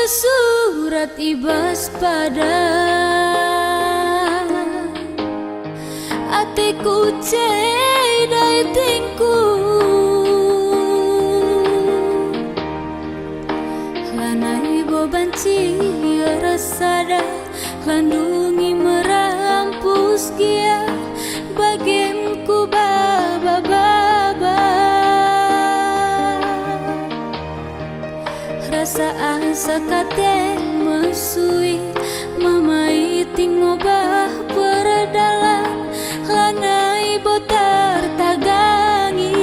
Surat ibas pada atiku cedai tingku lanai bobanci rasada landungi merampus gia bagemku baba rasa asa kate mesui mamai tingobah perdalan lanai botar tagangi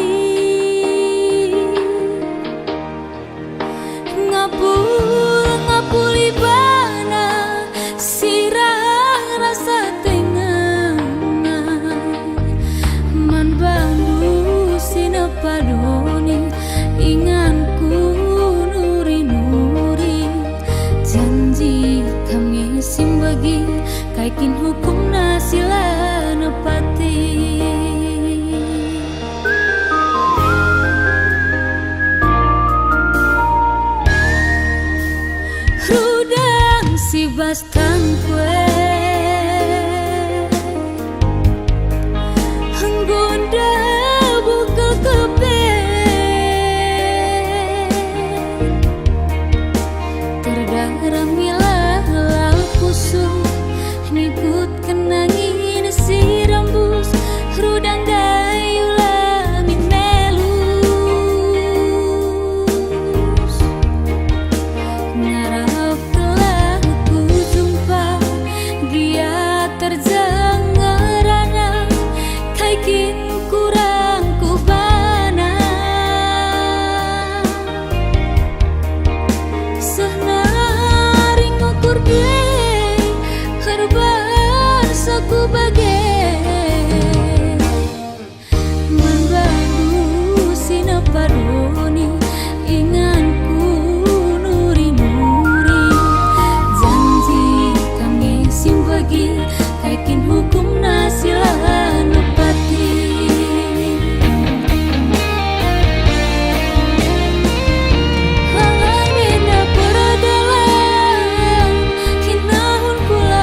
ngapuli bana sirah rasa tengana man bandu sinapadoni inganku simbagi kaikin hukum nasila nepati rudang si bastan kue henggunda buka kepe terdarah milah nikut kenangin si rambus rudang gayu lamin melus ngarap telah ku jumpa dia terjangarana kaikin kurang ku bana senaring ukur dia aku bagai membantu sinapadoni inganku nuri-nuri janji kami simbagi kaikin hukum nasilah nepati lalai benda peradalan kinahun pula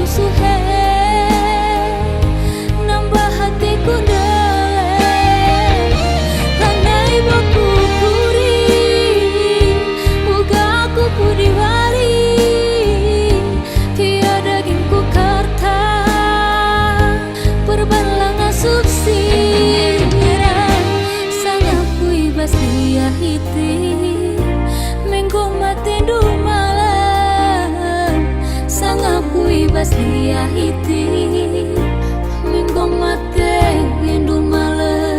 suhe nambah hatiku dalek lanai baku puri buga aku pudi wali tiada gingku karta perbalang asup siran sangaku ibas dia hiti menggong matendu malam sangaku ibas dia hiti minggong mate bindu malam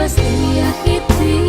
pasti ya hiti